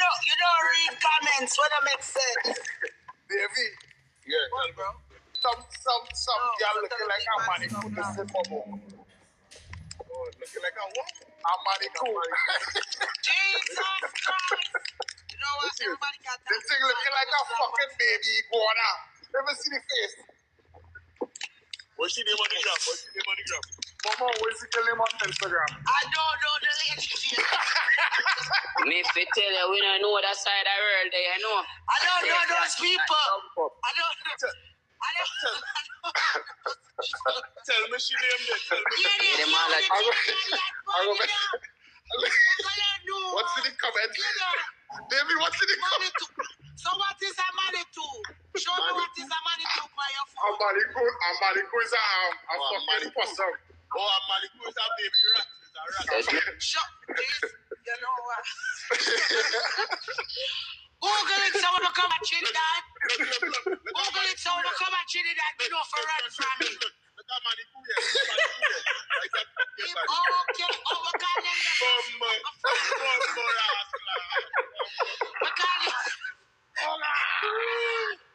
don't read comments when I make sense. Davey. Yeah, What, bro? Some girl looking like a mannequin to sit for more. Oh, looking like a what? A mannequin. Jesus Christ! You know what? Everybody got that. This thing looking like a fucking baby iguana. Let me see the face. What's your name on the gram? Mama, what's the girl name on Instagram? I don't know the lady. Me fit tell you, we don't know that side of the world there, you know. I don't know those people. I don't know. Tell me she name there. Tell me. What's in the comment? David, what's in the comment? So what is a Manitou? Show me what is a Manitou by your phone. A mannequin is a fucking possum. Oh, a mannequin is a baby rat. It's a rat. Shut this. You know what? Google it, someone will come at Trinidad. Google it, someone will come at Trinidad. We know for run from me. Look at mannequin here. Okay, we call them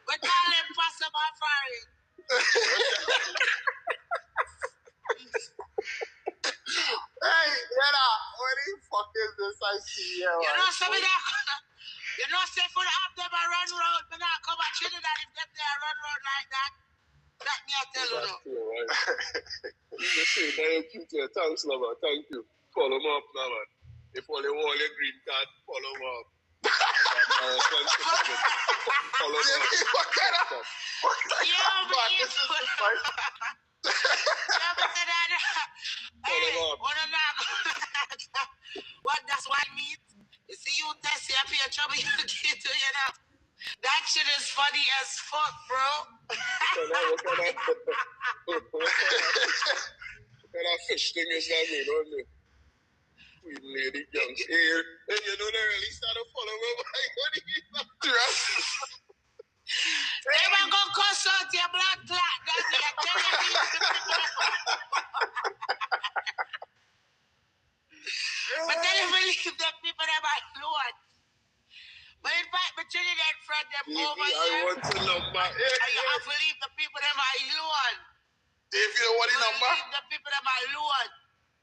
we call them possible foreign. Hey, Yena, what the fuck is this I see here? You know, some of that. You know, say for the up them a run road, but not come at Trinidad if them there run road like that. That me I tell you now. You say very cute here. Thanks, lover. Thank you. Follow me up now, man. If only want your green card, follow me up. Follow me up. What kind of what that's what I mean. You see you test you up here trouble you get to, you know. That shit is funny as fuck, bro. What kind of fish thing is that, man? Don't you? Sweet lady, young here. And you know they really started following me. What do you mean? They were going to consult your blood clot. That's what I'm telling you. But then you believe that people that might know it. But in fact, but Trinidad friend them over here. I want to number. And you have to leave the people that might loan. Dave, you know what the number? Leave the people that might loan.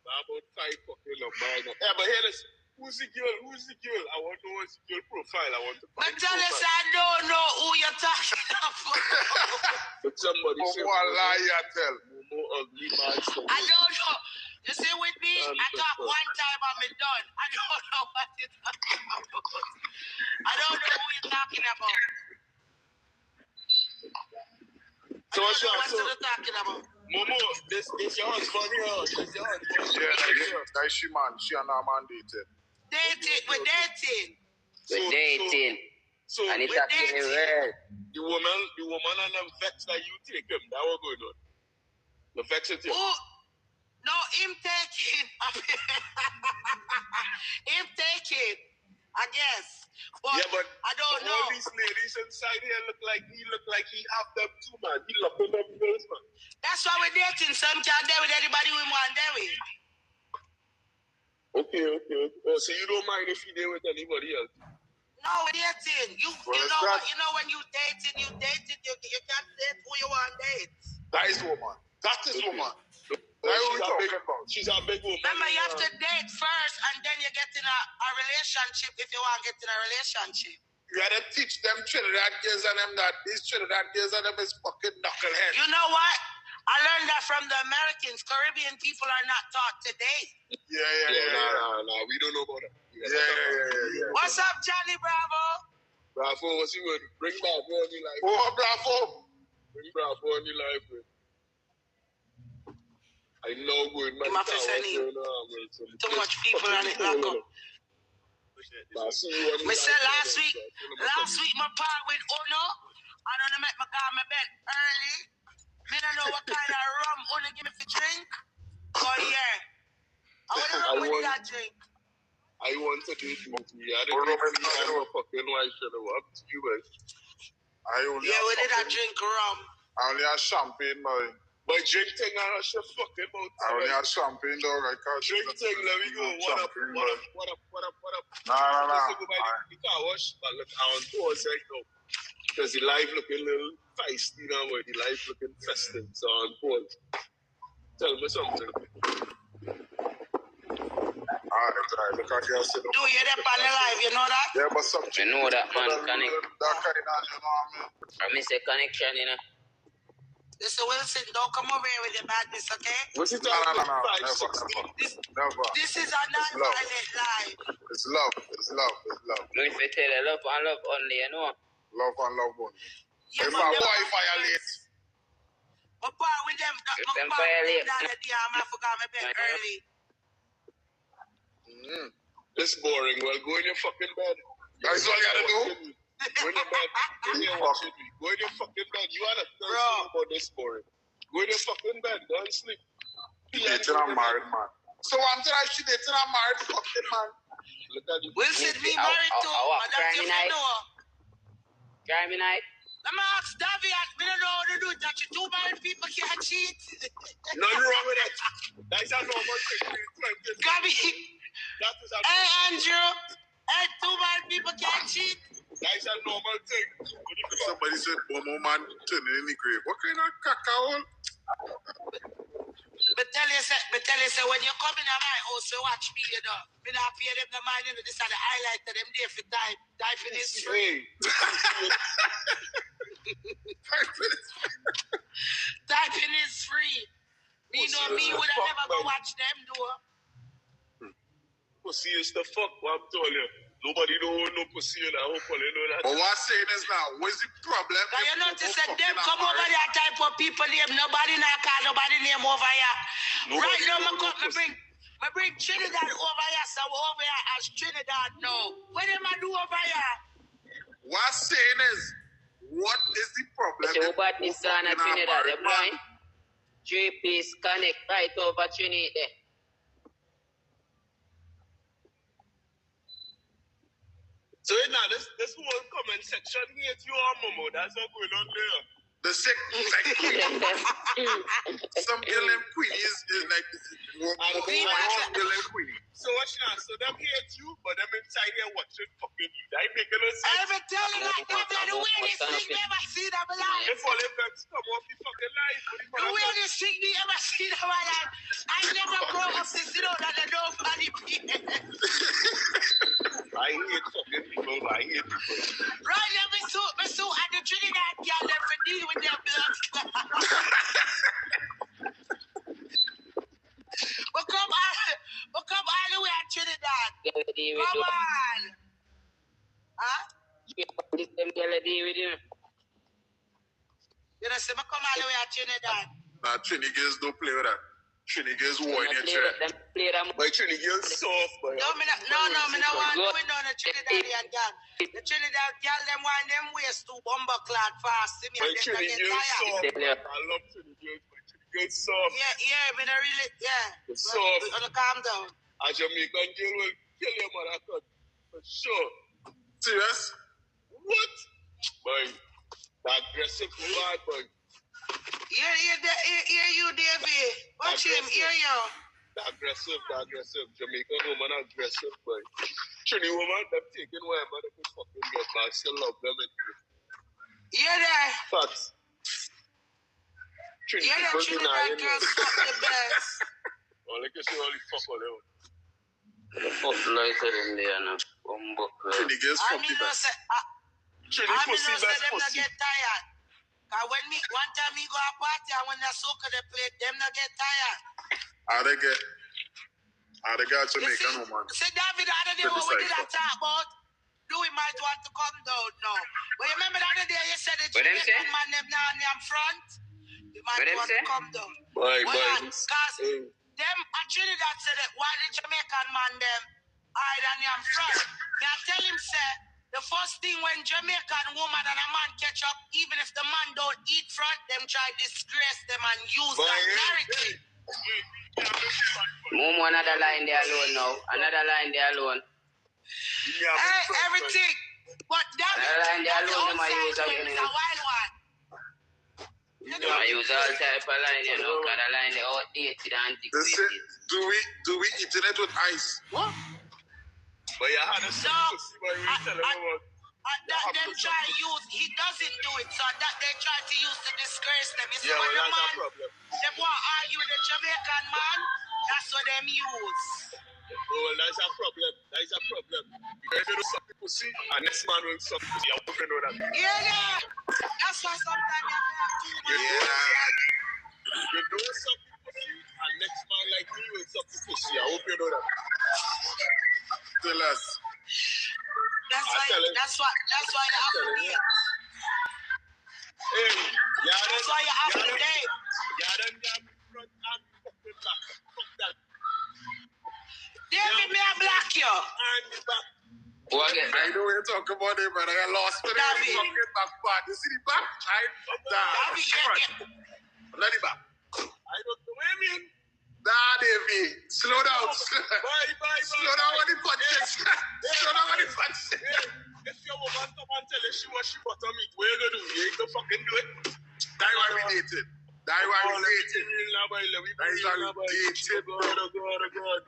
About 5 fucking number. Yeah, but here this. Who's the girl? I want to know what's the girl profile. I want to find. But tell us, I don't know who you're talking about. But somebody Oh, say, lie, I tell. Momo ugly man. I don't know. You see, with me, I talk one time and I'm done. I don't know what you're talking about. I don't know who you're talking about. So what's you're talking about? Momo, this your husband here. This your husband. Yeah, that's she man. She and her man dated. We're dating. We're dating. So And it's actually well. the woman and them vex that you take him. That was going on. The vex it you. No, him taking. Him taking. I guess. But Yeah, but I don't know. All these ladies inside here look like he have them too, man. He love them girls, man. That's why we're dating. Some can't date with anybody we want to date with. Okay. Oh, so you don't mind if you date with anybody else? No, we're dating. You know what? You know when you dating, you can't date who you want to date. That is woman. That is woman. She's a big woman. Remember, you have to date first, and then you get in a relationship if you want to get in a relationship. You gotta teach them Trinidad girls and them that these Trinidad girls and them is fucking knucklehead. You know what? I learned that from the Americans. Caribbean people are not taught to date. Yeah. Nah. We don't know about that. Yeah. What's up, Johnny Bravo? Bravo, what's he going to bring Bravo on the life? Oh, Bravo. Bring Bravo on the life, man. I know good, man. Too much people on it, lock up. I see you on the I said last week my part with Uno. I don't make my guy my bed early. I don't know what kind of rum Uno give me for drink. Oh yeah. I want to rum with that drink. I want to do it with me. I don't know if I'm a fucking wife should have up to you, man. Yeah, we did that drink rum. I only have champagne, man. But drink thing, I should fucking about. I only had champagne, dog. I can't drink thing, let me go. What up? Nah. The car wash, but look, I want to pause right now. Because the life looking a little feisty now, the life looking festive, so on pause. Tell me something. Alright, look at you. Do you that on the live, you know that? Yeah, but something. You know that, man, connect. That kind of, you know what I mean? I miss a connection, you know. Listen, Wilson, don't come over here with your badness, okay? What's it No. Never. This is a non-violent live. It's love. Me if you tell you love and love only, you know. Love and love only. Yeah, if my boy violate. My boy with them, my boy with them the other day, I forgot my bed early. This boring. Well, go in your fucking bed. That's all you gotta do? Go in your bed. Go in your fucking bed. You are not thinking about this boring. Go in your fucking bed. Go and sleep. Dating a married man. So until I should date a married fucking man. Look at you. Wilson be married too. And that's if you know. Driving night. Let me ask Davy, I don't know how to do that. You two married people can't cheat. Nothing wrong with that. That's a normal thing. Gabby. Hey, Andrew. Hey, two married people can't cheat. That's a normal thing. Somebody said, Bomo man turning in the grave. What kind of cacao? But tell you, when you come in my house, you watch me, you know. Me not pay them the money, you know, this is the highlight of them there for type. Typing is free. Typing is free. Me know me would have never go watch them do. Pussy is the fuck, what I'm telling you. Nobody don't want no pussy in that hole, you know that. But what I'm saying is now, what's the problem? Now you notice that them come over there type of people name, nobody not call nobody name over here. Right now, I bring Trinidad over here, so we're over here as Trinidad now. What am I do over here? What I'm saying is, what is the problem? So what is on Trinidad, the boy? 3-piece connect right over Trinidad. So now this whole comment section here, you are Momo, that's not going on there. The second, like, some girl named Queenie is like, girl named Queenie. So watch now, so them hate you, but them inside here watching fucking you. That ain't making no sense. I ever tell you like that, the way they sing, never see them alive. If all them guys come off the fucking life. The way they sing, never see them alive. I never grow up to see that they don't funny people. I hate fucking people, I hate people. Right now, me so at the Trinidad girl, them for deal with their blood. But come all the way at Trinidad. Come on. Huh? This them girl deal with you. You know, say, come all the way at Trinidad. Nah, Trini girls don't play with that. Trini girls war in your chair. But Trini girls soft, boy. No, me not want to win on the Trinidadian girl. The Trinidad girl, them want them waist to bumper clad fast. See me, but and Trini them girls get tired. soft. I love Trini girls, but Trini girls soft. Yeah, me not really, yeah. Soft. Well, calm down. A Jamaican girl will kill your mother, for sure. Serious? What? Boy, the aggressive bad, boy. Hear you, Davey. Watch him, hear you. The aggressive. Jamaican woman aggressive, boy. Trini woman, them taking whatever they can fucking get, but I still love them. Hear that? Facts. Trini Hear that Trinidad girls fuck the best. Oh, like you say, only fuck all them. Fuck like in there now. Trini girls fuck the best. Trini pussy best them pussy. Not get tired. Cause one time me go a party and when the soca they play, them not get tired. How they got Jamaican woman. See David, the other day what we did that talk about, Dewey might want to come down now. But you remember the other day you said the Jamaican man them now on the front? They might want to come down. Cause them at Trinidad said that why the Jamaican man them hide on the front? They tell him say the first thing when Jamaican woman and a man catch up, even if the man don't eat front, them try disgrace them and use that narrative. Momo, another line there alone now. Another line there alone. Hey, everything. But that is a wild one. I use all type of line, you know, because the line is outdated and antiquated. Do we eat it with ice? What? But you had a pussy, but we tell him about. Them try use, he doesn't do it, so that they try to use to disgrace them. You see, Yeah, when well, the that's man, a problem. them want to argue with the Jamaican man, that's what them use. Well, that's a problem. That is a problem. Because if you do suck the pussy, and next man will suck the pussy, I hope you know that. Yeah. That's why sometimes you have to have two man. You don't suck the pussy, and next man like me will suck the pussy. I hope you know that. Tell us. That's why you have to date. Hey, that's why you have to date. Yeah, then you have front and fucking back. Fuck that. David, me a block you. And the back. What again? I know what you're talking about it, but I got lost with the fucking back part. You see the back? David, Not the back. I don't know what I mean. Nah, Davey. Slow down. Bye. Slow down on the punches. Slow down on the punches. If your woman come and tell you she was she bottom it, what you gonna do? You ain't gonna fucking do it. That's why we dated. That's why we dated. That's why we dated. God.